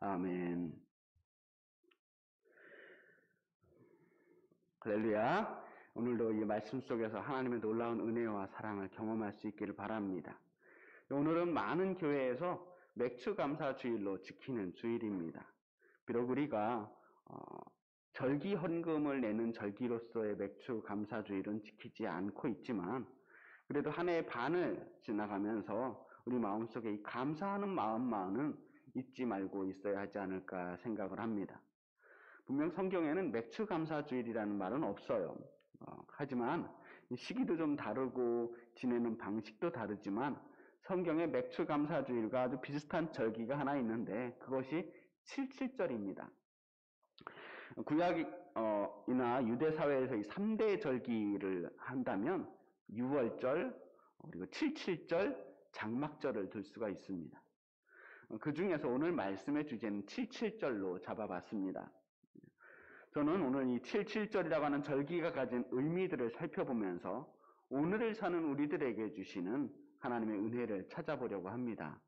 아멘. 할렐루야. 오늘도 이 말씀 속에서 하나님의 놀라운 은혜와 사랑을 경험할 수 있기를 바랍니다. 오늘은 많은 교회에서 맥추감사주일로 지키는 주일입니다. 비록 우리가 절기 헌금을 내는 절기로서의 맥추감사주일은 지키지 않고 있지만 그래도 한 해의 반을 지나가면서 우리 마음속에 이 감사하는 마음만은 잊지 말고 있어야 하지 않을까 생각을 합니다. 분명 성경에는 맥추감사주일이라는 말은 없어요. 하지만 시기도 좀 다르고 지내는 방식도 다르지만 성경에 맥추감사주일과 아주 비슷한 절기가 하나 있는데 그것이 칠칠절입니다. 구약이나 유대사회에서 이 3대 절기를 한다면 유월절, 그리고 칠칠절, 장막절을 들 수가 있습니다. 그 중에서 오늘 말씀의 주제는 칠칠절로 잡아봤습니다. 저는 오늘 이 칠칠절이라고 하는 절기가 가진 의미들을 살펴보면서 오늘을 사는 우리들에게 주시는 하나님의 은혜를 찾아보려고 합니다.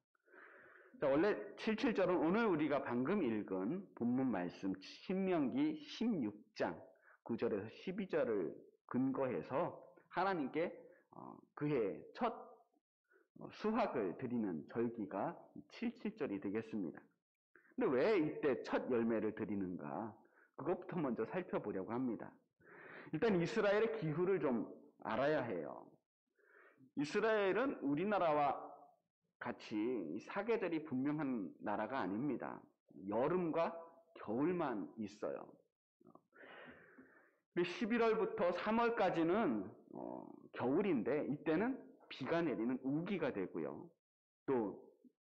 자, 원래 칠칠절은 오늘 우리가 방금 읽은 본문 말씀 신명기 16장 9절에서 12절을 근거해서 하나님께 그해 첫 수확을 드리는 절기가 칠칠절이 되겠습니다. 근데 왜 이때 첫 열매를 드리는가? 그것부터 먼저 살펴보려고 합니다. 일단 이스라엘의 기후를 좀 알아야 해요. 이스라엘은 우리나라와 같이 사계절이 분명한 나라가 아닙니다. 여름과 겨울만 있어요. 11월부터 3월까지는 겨울인데 이때는 비가 내리는 우기가 되고요. 또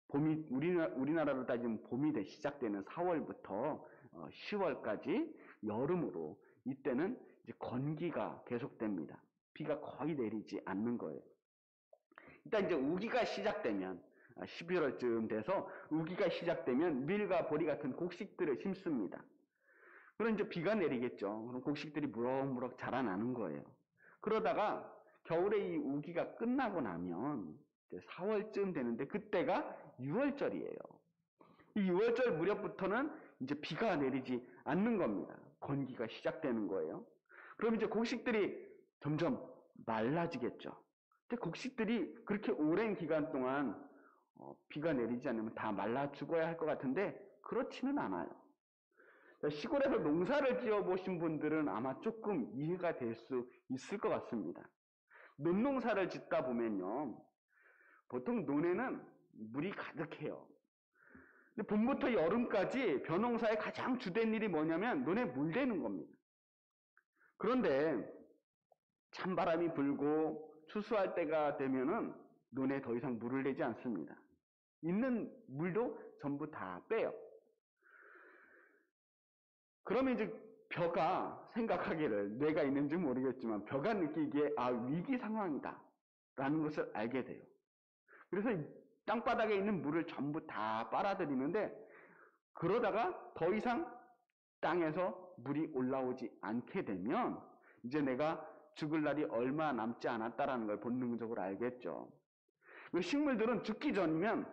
봄이 우리나라로 따지면 봄이 시작되는 4월부터 10월까지 여름으로 이때는 이제 건기가 계속됩니다. 비가 거의 내리지 않는 거예요. 일단 이제 우기가 시작되면 11월쯤 돼서 우기가 시작되면 밀과 보리 같은 곡식들을 심습니다. 그럼 이제 비가 내리겠죠. 그럼 곡식들이 무럭무럭 자라나는 거예요. 그러다가 겨울에 이 우기가 끝나고 나면 이제 4월쯤 되는데 그때가 6월절이에요. 이 6월절 무렵부터는 이제 비가 내리지 않는 겁니다. 건기가 시작되는 거예요. 그럼 이제 곡식들이 점점 말라지겠죠. 근데 곡식들이 그렇게 오랜 기간 동안 비가 내리지 않으면 다 말라 죽어야 할 것 같은데 그렇지는 않아요. 시골에서 농사를 지어보신 분들은 아마 조금 이해가 될 수 있을 것 같습니다. 논농사를 짓다 보면요. 보통 논에는 물이 가득해요. 근데 봄부터 여름까지 벼농사의 가장 주된 일이 뭐냐면 논에 물 대는 겁니다. 그런데 찬바람이 불고 추수할 때가 되면은 논에 더 이상 물을 내지 않습니다. 있는 물도 전부 다 빼요. 그러면 이제 벼가 생각하기를 뇌가 있는지 모르겠지만 벼가 느끼기에 위기 상황이다 라는 것을 알게 돼요. 그래서 땅바닥에 있는 물을 전부 다 빨아들이는데 그러다가 더 이상 땅에서 물이 올라오지 않게 되면 이제 내가 죽을 날이 얼마 남지 않았다라는 걸 본능적으로 알겠죠. 식물들은 죽기 전이면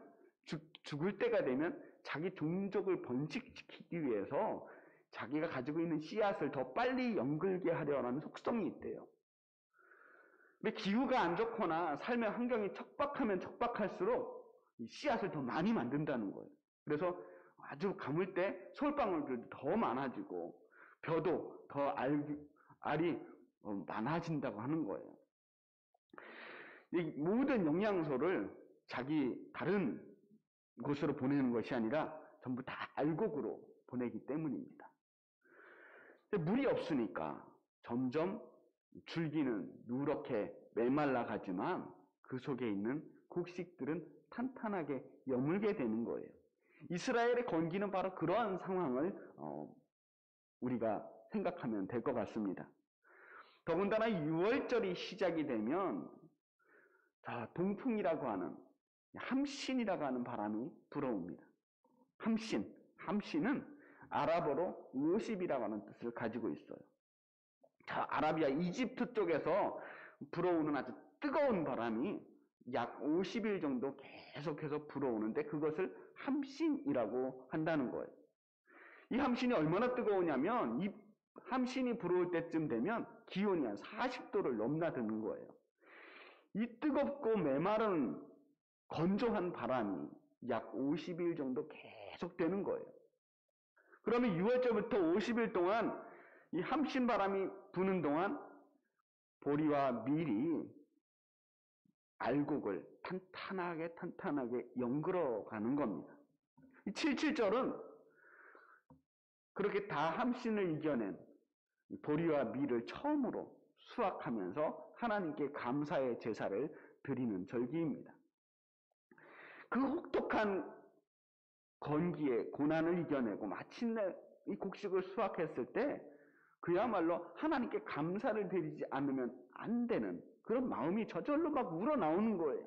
죽을 때가 되면 자기 종족을 번식시키기 위해서 자기가 가지고 있는 씨앗을 더 빨리 연글게 하려는 속성이 있대요. 근데 기후가 안 좋거나 삶의 환경이 척박하면 척박할수록 이 씨앗을 더 많이 만든다는 거예요. 그래서 아주 가물 때 솔방울들도 더 많아지고 벼도 더 알이 많아진다고 하는 거예요. 이 모든 영양소를 자기 다른 곳으로 보내는 것이 아니라 전부 다 알곡으로 보내기 때문입니다. 물이 없으니까 점점 줄기는 누렇게 메말라 가지만 그 속에 있는 곡식들은 탄탄하게 여물게 되는 거예요. 이스라엘의 건기는 바로 그러한 상황을 우리가 생각하면 될 것 같습니다. 더군다나 6월절이 시작이 되면 동풍이라고 하는 함신이라고 하는 바람이 불어옵니다. 함신은 아랍어로 50이라고 하는 뜻을 가지고 있어요. 아라비아 이집트 쪽에서 불어오는 아주 뜨거운 바람이 약 50일 정도 계속해서 불어오는데 그것을 함신이라고 한다는 거예요. 이 함신이 얼마나 뜨거우냐면 이 함신이 불어올 때쯤 되면 기온이 한 40도를 넘나드는 거예요. 이 뜨겁고 메마른 건조한 바람이 약 50일 정도 계속되는 거예요. 그러면 6월절부터 50일 동안 이 함신 바람이 부는 동안 보리와 밀이 알곡을 탄탄하게 연그러 가는 겁니다. 이 77절은 그렇게 다 함신을 이겨낸 보리와 밀을 처음으로 수확하면서 하나님께 감사의 제사를 드리는 절기입니다. 그 혹독한 건기에 고난을 이겨내고 마침내 이 곡식을 수확했을 때 그야말로 하나님께 감사를 드리지 않으면 안 되는 그런 마음이 저절로 막 우러나오는 거예요.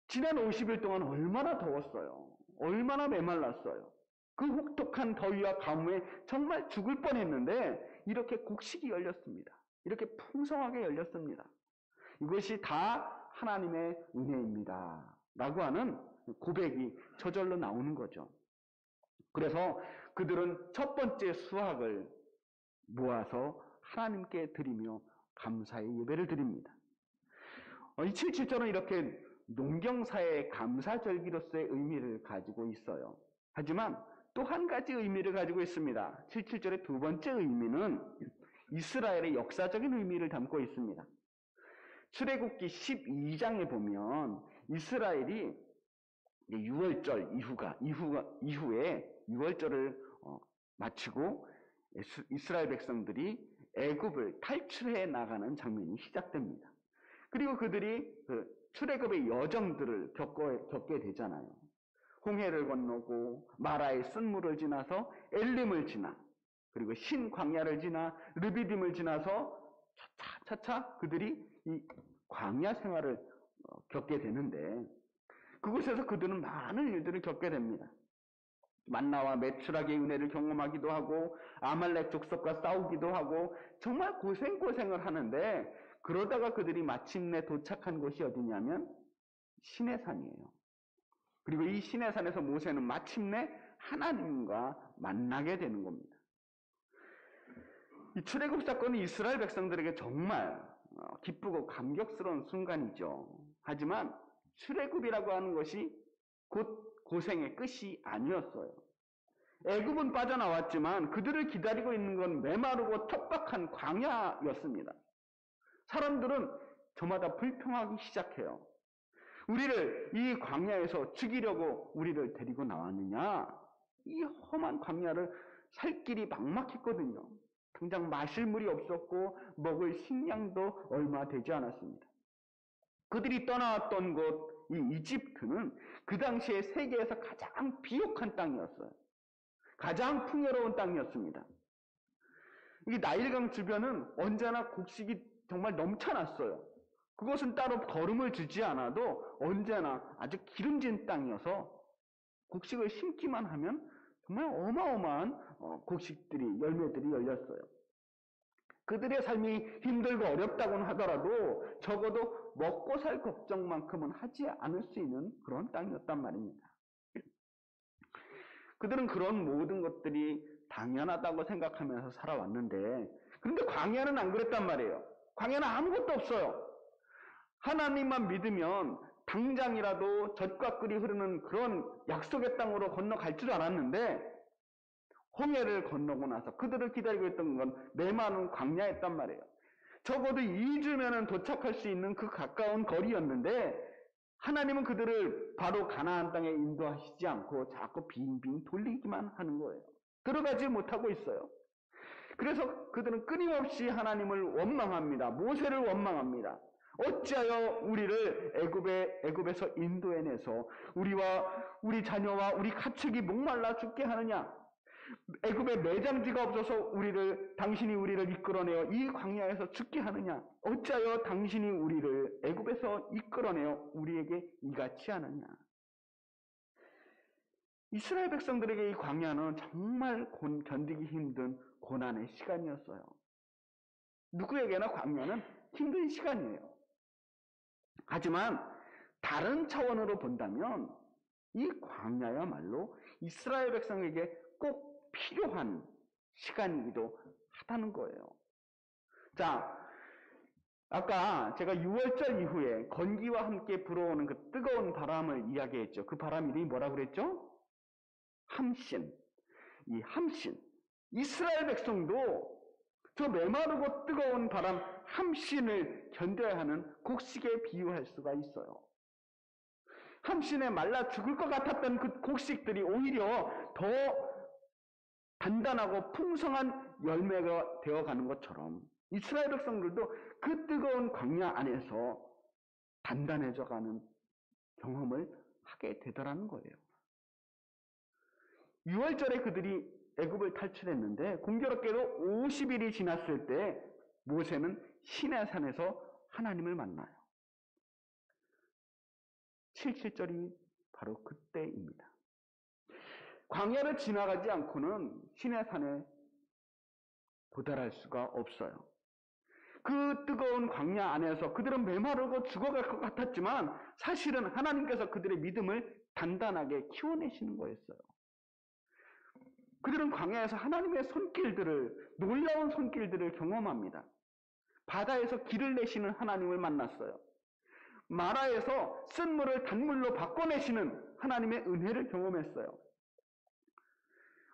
지난 50일 동안 얼마나 더웠어요. 얼마나 메말랐어요. 그 혹독한 더위와 가뭄에 정말 죽을 뻔했는데 이렇게 곡식이 열렸습니다. 이렇게 풍성하게 열렸습니다. 이것이 다 하나님의 은혜입니다. 라고 하는 고백이 저절로 나오는 거죠. 그래서 그들은 첫 번째 수확을 모아서 하나님께 드리며 감사의 예배를 드립니다. 이 77절은 이렇게 농경사의 감사절기로서의 의미를 가지고 있어요. 하지만 또 한 가지 의미를 가지고 있습니다. 77절의 두 번째 의미는 이스라엘의 역사적인 의미를 담고 있습니다. 출애굽기 12장에 보면 이스라엘이 6월절 이후에 6월절을 마치고 이스라엘 백성들이 애굽을 탈출해 나가는 장면이 시작됩니다. 그리고 그들이 출애굽의 여정들을 겪게 되잖아요. 홍해를 건너고 마라의 쓴물을 지나서 엘림을 지나 그리고 신광야를 지나 르비딤을 지나서 차차 그들이 이 광야 생활을 겪게 되는데 그곳에서 그들은 많은 일들을 겪게 됩니다. 만나와 메추라기의 은혜를 경험하기도 하고 아말렉 족속과 싸우기도 하고 정말 고생을 하는데 그러다가 그들이 마침내 도착한 곳이 어디냐면 시내산이에요. 그리고 이 시내산에서 모세는 마침내 하나님과 만나게 되는 겁니다. 이 출애굽 사건은 이스라엘 백성들에게 정말 기쁘고 감격스러운 순간이죠. 하지만 출애굽이라고 하는 것이 곧 고생의 끝이 아니었어요. 애굽은 빠져나왔지만 그들을 기다리고 있는 건 메마르고 척박한 광야였습니다. 사람들은 저마다 불평하기 시작해요. 우리를 이 광야에서 죽이려고 우리를 데리고 나왔느냐? 이 험한 광야를 살 길이 막막했거든요. 당장 마실 물이 없었고 먹을 식량도 얼마 되지 않았습니다. 그들이 떠나왔던 곳 이 이집트는 그 당시에 세계에서 가장 비옥한 땅이었어요. 가장 풍요로운 땅이었습니다. 이 나일강 주변은 언제나 곡식이 정말 넘쳐났어요. 그것은 따로 거름을 주지 않아도 언제나 아주 기름진 땅이어서 곡식을 심기만 하면 정말 어마어마한 곡식들이 열매들이 열렸어요. 그들의 삶이 힘들고 어렵다고는 하더라도 적어도 먹고 살 걱정만큼은 하지 않을 수 있는 그런 땅이었단 말입니다. 그들은 그런 모든 것들이 당연하다고 생각하면서 살아왔는데 그런데 광야는 안 그랬단 말이에요. 광야는 아무것도 없어요. 하나님만 믿으면 당장이라도 젖과 꿀이 흐르는 그런 약속의 땅으로 건너갈 줄 알았는데 홍해를 건너고 나서 그들을 기다리고 있던 건 메마른 광야였단 말이에요. 적어도 2주면은 도착할 수 있는 그 가까운 거리였는데 하나님은 그들을 바로 가나안 땅에 인도하시지 않고 자꾸 빙빙 돌리기만 하는 거예요. 들어가지 못하고 있어요. 그래서 그들은 끊임없이 하나님을 원망합니다. 모세를 원망합니다. 어찌하여 우리를 애굽에서 인도해내서 우리와 우리 자녀와 우리 가축이 목말라 죽게 하느냐? 애굽에 매장지가 없어서 당신이 우리를 이끌어내어 이 광야에서 죽게 하느냐? 어찌하여 당신이 우리를 애굽에서 이끌어내어 우리에게 이같이 하느냐? 이스라엘 백성들에게 이 광야는 정말 견디기 힘든 고난의 시간이었어요. 누구에게나 광야는 힘든 시간이에요. 하지만 다른 차원으로 본다면 이 광야야말로 이스라엘 백성에게 꼭 필요한 시간이기도 하다는 거예요. 자, 아까 제가 6월절 이후에 건기와 함께 불어오는 그 뜨거운 바람을 이야기했죠. 그 바람 이름이 뭐라고 그랬죠? 함신. 이 함신. 이스라엘 백성도 저 메마르고 뜨거운 바람 함신을 견뎌야 하는 곡식에 비유할 수가 있어요. 함신에 말라 죽을 것 같았던 그 곡식들이 오히려 더 단단하고 풍성한 열매가 되어가는 것처럼 이스라엘 백성들도 그 뜨거운 광야 안에서 단단해져가는 경험을 하게 되더라는 거예요. 6월절에 그들이 애굽을 탈출했는데 공교롭게도 50일이 지났을 때 모세는 시내산에서 하나님을 만나요. 77절이 바로 그때입니다. 광야를 지나가지 않고는 시내산에 도달할 수가 없어요. 그 뜨거운 광야 안에서 그들은 메마르고 죽어갈 것 같았지만 사실은 하나님께서 그들의 믿음을 단단하게 키워내시는 거였어요. 그들은 광야에서 하나님의 손길들을, 놀라운 손길들을 경험합니다. 바다에서 길을 내시는 하나님을 만났어요. 마라에서 쓴 물을 단물로 바꿔내시는 하나님의 은혜를 경험했어요.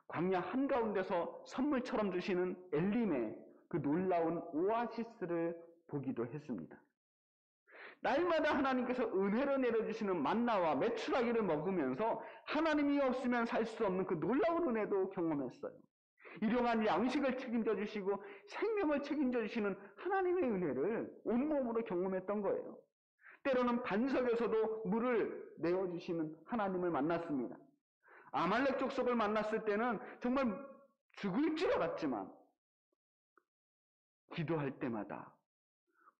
광야 한가운데서 선물처럼 주시는 엘림의 그 놀라운 오아시스를 보기도 했습니다. 날마다 하나님께서 은혜로 내려주시는 만나와 메추라기를 먹으면서 하나님이 없으면 살 수 없는 그 놀라운 은혜도 경험했어요. 일용할 양식을 책임져 주시고 생명을 책임져 주시는 하나님의 은혜를 온몸으로 경험했던 거예요. 때로는 반석에서도 물을 내어주시는 하나님을 만났습니다. 아말렉 족속을 만났을 때는 정말 죽을 줄 알았지만 기도할 때마다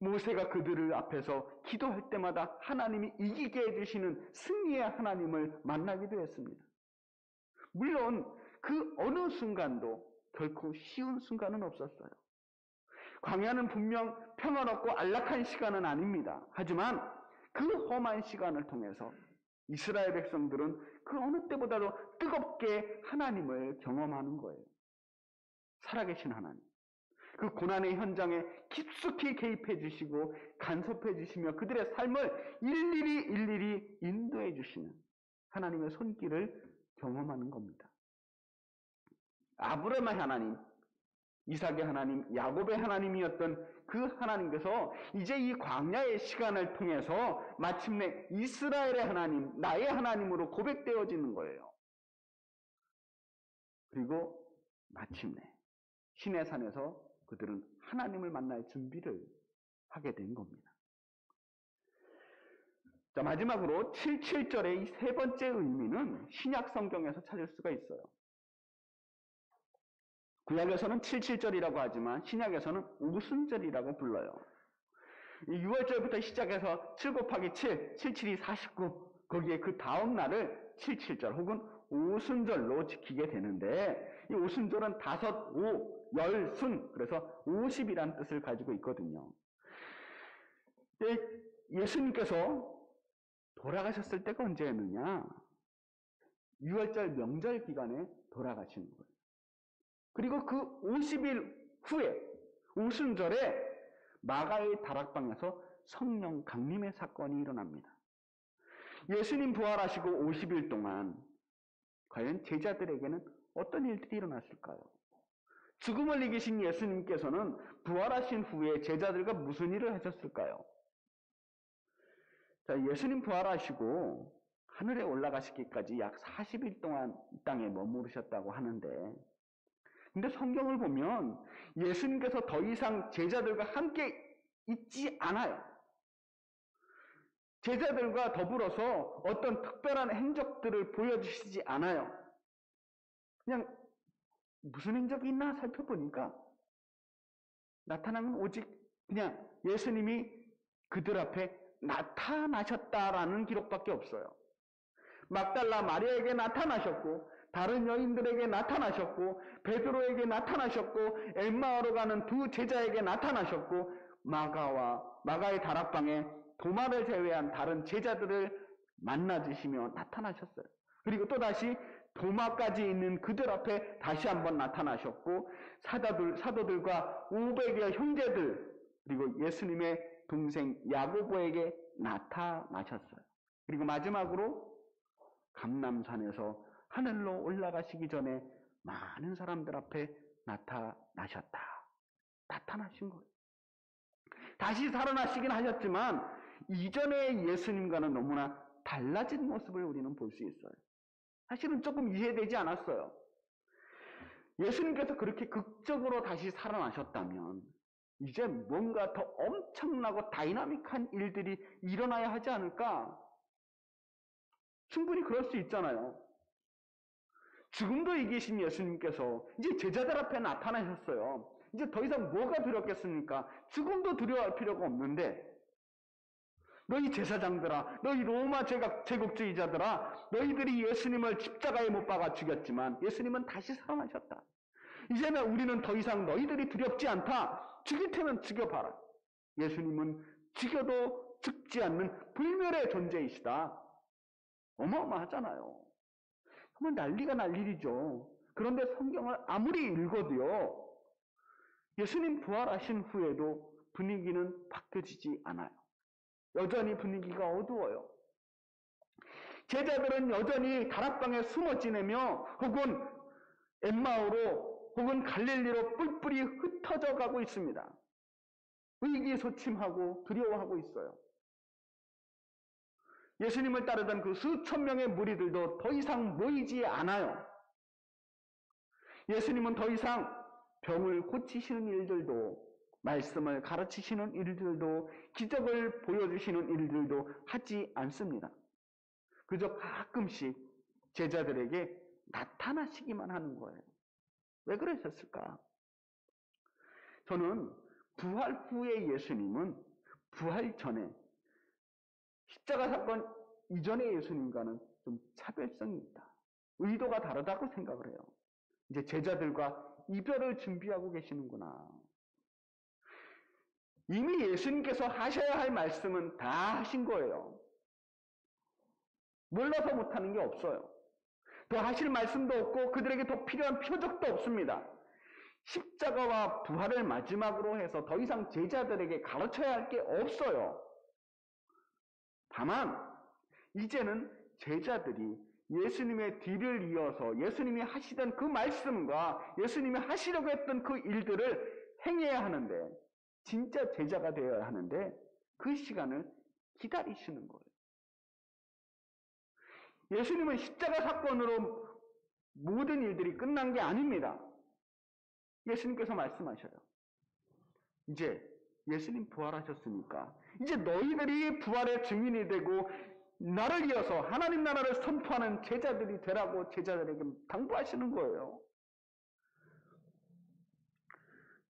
모세가 그들을 앞에서 기도할 때마다 하나님이 이기게 해주시는 승리의 하나님을 만나기도 했습니다. 물론 그 어느 순간도 결코 쉬운 순간은 없었어요. 광야는 분명 평화롭고 안락한 시간은 아닙니다. 하지만 그 험한 시간을 통해서 이스라엘 백성들은 그 어느 때보다도 뜨겁게 하나님을 경험하는 거예요. 살아계신 하나님. 그 고난의 현장에 깊숙이 개입해 주시고 간섭해 주시며 그들의 삶을 일일이 인도해 주시는 하나님의 손길을 경험하는 겁니다. 아브라함의 하나님, 이삭의 하나님, 야곱의 하나님이었던 그 하나님께서 이제 이 광야의 시간을 통해서 마침내 이스라엘의 하나님, 나의 하나님으로 고백되어지는 거예요. 그리고 마침내 시내산에서 그들은 하나님을 만날 준비를 하게 된 겁니다. 자, 마지막으로 77절의 이 세 번째 의미는 신약 성경에서 찾을 수가 있어요. 구약에서는 77절이라고 하지만 신약에서는 오순절이라고 불러요. 6월절부터 시작해서 7 곱하기 7, 77이 49, 거기에 그 다음 날을 77절 혹은 오순절로 지키게 되는데 이 오순절은 5, 5, 열순, 그래서 50이라는 뜻을 가지고 있거든요. 예수님께서 돌아가셨을 때가 언제였느냐? 6월절 명절 기간에 돌아가시는 거예요. 그리고 그 50일 후에 오순절에 마가의 다락방에서 성령 강림의 사건이 일어납니다. 예수님 부활하시고 50일 동안 과연 제자들에게는 어떤 일들이 일어났을까요? 죽음을 이기신 예수님께서는 부활하신 후에 제자들과 무슨 일을 하셨을까요? 자, 예수님 부활하시고 하늘에 올라가시기까지 약 40일 동안 이 땅에 머무르셨다고 하는데, 근데 성경을 보면 예수님께서 더 이상 제자들과 함께 있지 않아요. 제자들과 더불어서 어떤 특별한 행적들을 보여주시지 않아요. 그냥 무슨 행적이 있나 살펴보니까 나타나는 오직 그냥 예수님이 그들 앞에 나타나셨다라는 기록밖에 없어요. 막달라 마리아에게 나타나셨고 다른 여인들에게 나타나셨고 베드로에게 나타나셨고 엠마오로 가는 두 제자에게 나타나셨고 마가의 다락방에 도마를 제외한 다른 제자들을 만나주시며 나타나셨어요. 그리고 또다시 도마까지 있는 그들 앞에 다시 한번 나타나셨고 사도들과 500여 형제들 그리고 예수님의 동생 야고보에게 나타나셨어요. 그리고 마지막으로 감람산에서 하늘로 올라가시기 전에 많은 사람들 앞에 나타나셨다. 나타나신 거예요. 다시 살아나시긴 하셨지만 이전의 예수님과는 너무나 달라진 모습을 우리는 볼 수 있어요. 사실은 조금 이해되지 않았어요. 예수님께서 그렇게 극적으로 다시 살아나셨다면 이제 뭔가 더 엄청나고 다이나믹한 일들이 일어나야 하지 않을까? 충분히 그럴 수 있잖아요. 지금도 이 계신 예수님께서 이제 제자들 앞에 나타나셨어요. 이제 더 이상 뭐가 두렵겠습니까? 지금도 두려워할 필요가 없는데 너희 제사장들아, 너희 로마 제국주의자들아, 너희들이 예수님을 십자가에 못 박아 죽였지만 예수님은 다시 살아나셨다. 이제는 우리는 더 이상 너희들이 두렵지 않다. 죽일 테면 죽여봐라. 예수님은 죽여도 죽지 않는 불멸의 존재이시다. 어마어마하잖아요. 정말 난리가 날 일이죠. 그런데 성경을 아무리 읽어도요, 예수님 부활하신 후에도 분위기는 바뀌어지지 않아요. 여전히 분위기가 어두워요. 제자들은 여전히 다락방에 숨어 지내며 혹은 엠마오로 혹은 갈릴리로 뿔뿔이 흩어져 가고 있습니다. 의기소침하고 두려워하고 있어요. 예수님을 따르던 그 수천 명의 무리들도 더 이상 모이지 않아요. 예수님은 더 이상 병을 고치시는 일들도, 말씀을 가르치시는 일들도, 기적을 보여주시는 일들도 하지 않습니다. 그저 가끔씩 제자들에게 나타나시기만 하는 거예요. 왜 그러셨을까? 저는 부활 후의 예수님은 부활 전에 십자가 사건 이전의 예수님과는 좀 차별성이 있다. 의도가 다르다고 생각을 해요. 이제 제자들과 이별을 준비하고 계시는구나. 이미 예수님께서 하셔야 할 말씀은 다 하신 거예요. 몰라서 못하는 게 없어요. 더 하실 말씀도 없고 그들에게 더 필요한 표적도 없습니다. 십자가와 부활을 마지막으로 해서 더 이상 제자들에게 가르쳐야 할 게 없어요. 다만 이제는 제자들이 예수님의 뒤를 이어서 예수님이 하시던 그 말씀과 예수님이 하시려고 했던 그 일들을 행해야 하는데, 진짜 제자가 되어야 하는데 그 시간을 기다리시는 거예요. 예수님은 십자가 사건으로 모든 일들이 끝난 게 아닙니다. 예수님께서 말씀하셔요. 이제 예수님 부활하셨으니까 이제 너희들이 부활의 증인이 되고 나를 이어서 하나님 나라를 선포하는 제자들이 되라고 제자들에게 당부하시는 거예요.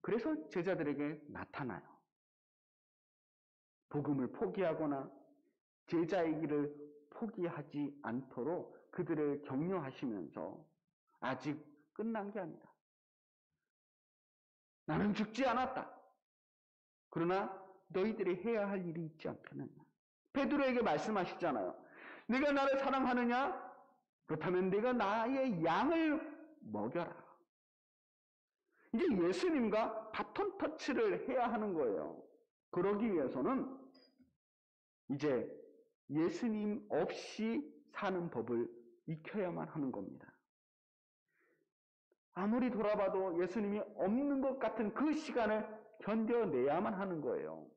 그래서 제자들에게 나타나요. 복음을 포기하거나 제자의 길을 포기하지 않도록 그들을 격려하시면서 아직 끝난 게 아니다. 나는 죽지 않았다. 그러나 너희들이 해야 할 일이 있지 않겠느냐. 베드로에게 말씀하시잖아요. 네가 나를 사랑하느냐? 그렇다면 네가 나의 양을 먹여라. 이제 예수님과 바톤 터치를 해야 하는 거예요. 그러기 위해서는 이제 예수님 없이 사는 법을 익혀야만 하는 겁니다. 아무리 돌아봐도 예수님이 없는 것 같은 그 시간을 견뎌내야만 하는 거예요.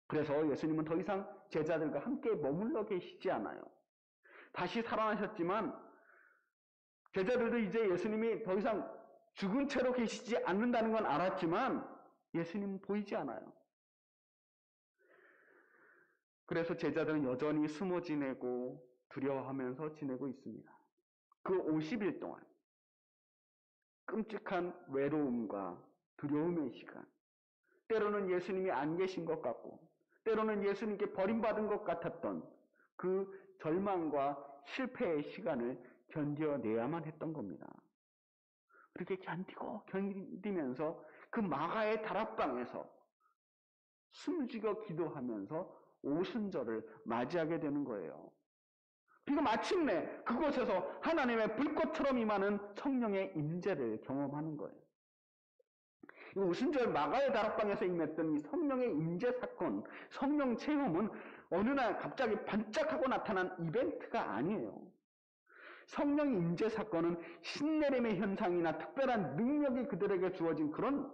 그래서 예수님은 더 이상 제자들과 함께 머물러 계시지 않아요. 다시 살아나셨지만 제자들도 이제 예수님이 더 이상 죽은 채로 계시지 않는다는 건 알았지만 예수님은 보이지 않아요. 그래서 제자들은 여전히 숨어 지내고 두려워하면서 지내고 있습니다. 그 50일 동안 끔찍한 외로움과 두려움의 시간, 때로는 예수님이 안 계신 것 같고 때로는 예수님께 버림받은 것 같았던 그 절망과 실패의 시간을 견뎌내야만 했던 겁니다. 그렇게 견디면서 그 마가의 다락방에서 숨죽여 기도하면서 오순절을 맞이하게 되는 거예요. 그리고 마침내 그곳에서 하나님의 불꽃처럼 임하는 성령의 임재를 경험하는 거예요. 이 오순절 마가의 다락방에서 임했던 이 성령의 임재 사건, 성령 체험은 어느 날 갑자기 반짝하고 나타난 이벤트가 아니에요. 성령 임재 사건은 신내림의 현상이나 특별한 능력이 그들에게 주어진 그런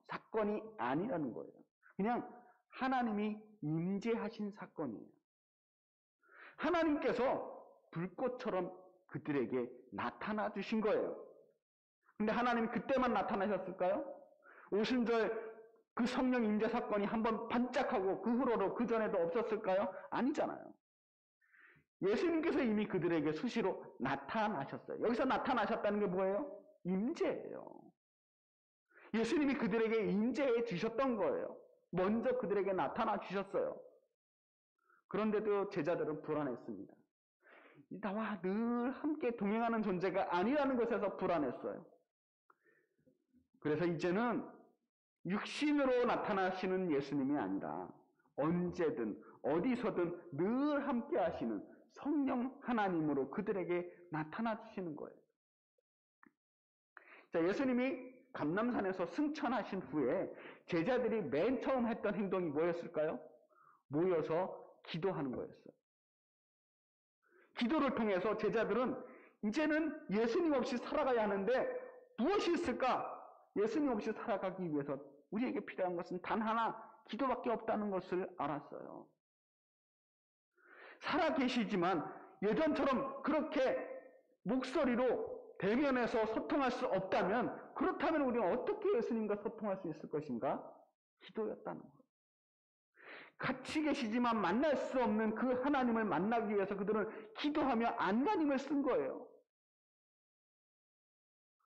사건이 아니라는 거예요. 그냥 하나님이 임재하신 사건이에요. 하나님께서 불꽃처럼 그들에게 나타나 주신 거예요. 근데 하나님이 그때만 나타나셨을까요? 오순절 그 성령 임재 사건이 한번 반짝하고 그 후로도 그 전에도 없었을까요? 아니잖아요. 예수님께서 이미 그들에게 수시로 나타나셨어요. 여기서 나타나셨다는 게 뭐예요? 임재예요. 예수님이 그들에게 임재해 주셨던 거예요. 먼저 그들에게 나타나 주셨어요. 그런데도 제자들은 불안했습니다. 나와 늘 함께 동행하는 존재가 아니라는 것에서 불안했어요. 그래서 이제는 육신으로 나타나시는 예수님이 아니라 언제든 어디서든 늘 함께 하시는 성령 하나님으로 그들에게 나타나 주시는 거예요. 자, 예수님이 감람산에서 승천하신 후에 제자들이 맨 처음 했던 행동이 뭐였을까요? 모여서 기도하는 거였어요. 기도를 통해서 제자들은 이제는 예수님 없이 살아가야 하는데 무엇이 있을까? 예수님 없이 살아가기 위해서 우리에게 필요한 것은 단 하나, 기도밖에 없다는 것을 알았어요. 살아계시지만 예전처럼 그렇게 목소리로 대면해서 소통할 수 없다면, 그렇다면 우리는 어떻게 예수님과 소통할 수 있을 것인가? 기도였다는 거예요. 같이 계시지만 만날 수 없는 그 하나님을 만나기 위해서 그들은 기도하며 안간힘을 쓴 거예요.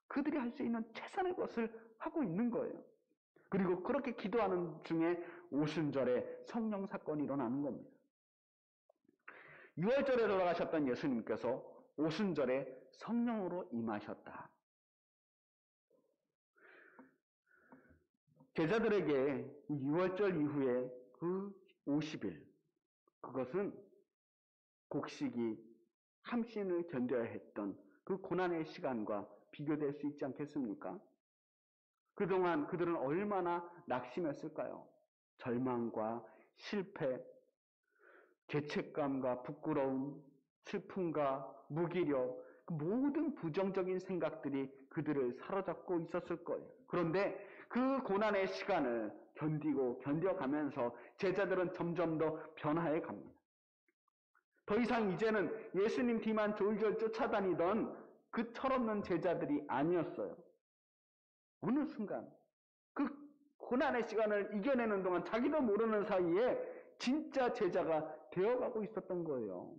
그들이 할 수 있는 최선의 것을 하고 있는 거예요. 그리고 그렇게 기도하는 중에 오순절에 성령 사건이 일어나는 겁니다. 6월절에 돌아가셨던 예수님께서 오순절에 성령으로 임하셨다. 제자들에게 6월절 이후에 그 50일, 그것은 곡식이 함신을 견뎌야 했던 그 고난의 시간과 비교될 수 있지 않겠습니까? 그동안 그들은 얼마나 낙심했을까요? 절망과 실패, 죄책감과 부끄러움, 슬픔과 무기력, 그 모든 부정적인 생각들이 그들을 사로잡고 있었을 거예요. 그런데 그 고난의 시간을 견뎌가면서 제자들은 점점 더 변화해 갑니다. 더 이상 이제는 예수님 뒤만 졸졸 쫓아다니던 그 철없는 제자들이 아니었어요. 어느 순간 그 고난의 시간을 이겨내는 동안 자기도 모르는 사이에 진짜 제자가 되어가고 있었던 거예요.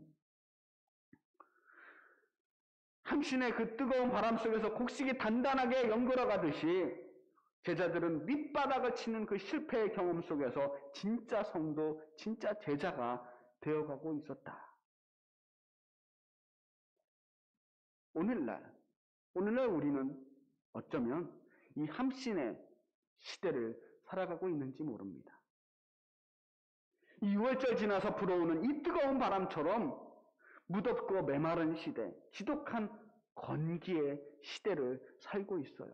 함신의 그 뜨거운 바람 속에서 곡식이 단단하게 연결어가듯이 제자들은 밑바닥을 치는 그 실패의 경험 속에서 진짜 성도, 진짜 제자가 되어가고 있었다. 오늘날 우리는 어쩌면 이 함신의 시대를 살아가고 있는지 모릅니다. 이 6월절 지나서 불어오는 이 뜨거운 바람처럼 무덥고 메마른 시대, 지독한 건기의 시대를 살고 있어요.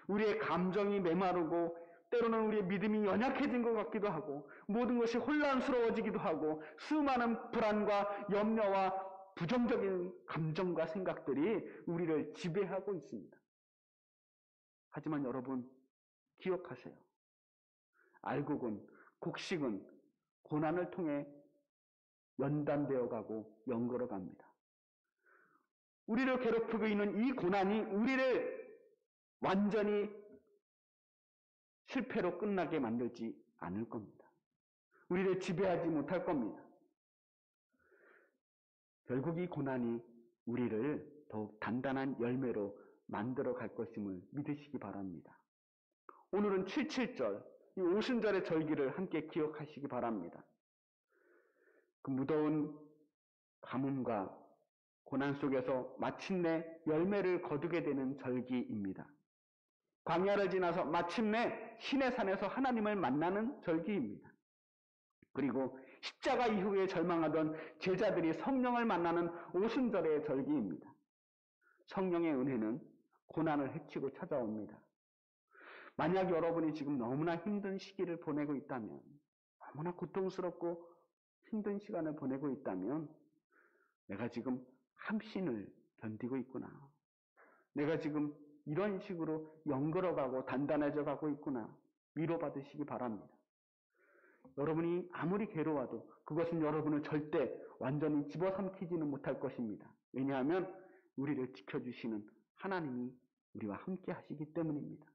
우리의 감정이 메마르고 때로는 우리의 믿음이 연약해진 것 같기도 하고 모든 것이 혼란스러워지기도 하고 수많은 불안과 염려와 부정적인 감정과 생각들이 우리를 지배하고 있습니다. 하지만 여러분 기억하세요. 알곡은, 곡식은 고난을 통해 연단되어 가고 연걸어 갑니다. 우리를 괴롭히고 있는 이 고난이 우리를 완전히 실패로 끝나게 만들지 않을 겁니다. 우리를 지배하지 못할 겁니다. 결국 이 고난이 우리를 더욱 단단한 열매로 만들어 갈 것임을 믿으시기 바랍니다. 오늘은 77절, 이 오순절의 절기를 함께 기억하시기 바랍니다. 그 무더운 가뭄과 고난 속에서 마침내 열매를 거두게 되는 절기입니다. 광야를 지나서 마침내 시내산에서 하나님을 만나는 절기입니다. 그리고 십자가 이후에 절망하던 제자들이 성령을 만나는 오순절의 절기입니다. 성령의 은혜는 고난을 헤치고 찾아옵니다. 만약 여러분이 지금 너무나 힘든 시기를 보내고 있다면, 너무나 고통스럽고 힘든 시간을 보내고 있다면, 내가 지금 함신을 견디고 있구나. 내가 지금 이런 식으로 영걸어가고 단단해져 가고 있구나. 위로받으시기 바랍니다. 여러분이 아무리 괴로워도 그것은 여러분을 절대 완전히 집어삼키지는 못할 것입니다. 왜냐하면 우리를 지켜주시는 하나님이 우리와 함께 하시기 때문입니다.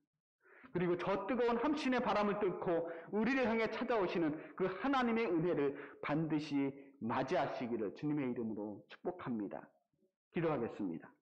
그리고 저 뜨거운 함신의 바람을 뚫고 우리를 향해 찾아오시는 그 하나님의 은혜를 반드시 맞이하시기를 주님의 이름으로 축복합니다. 기도하겠습니다.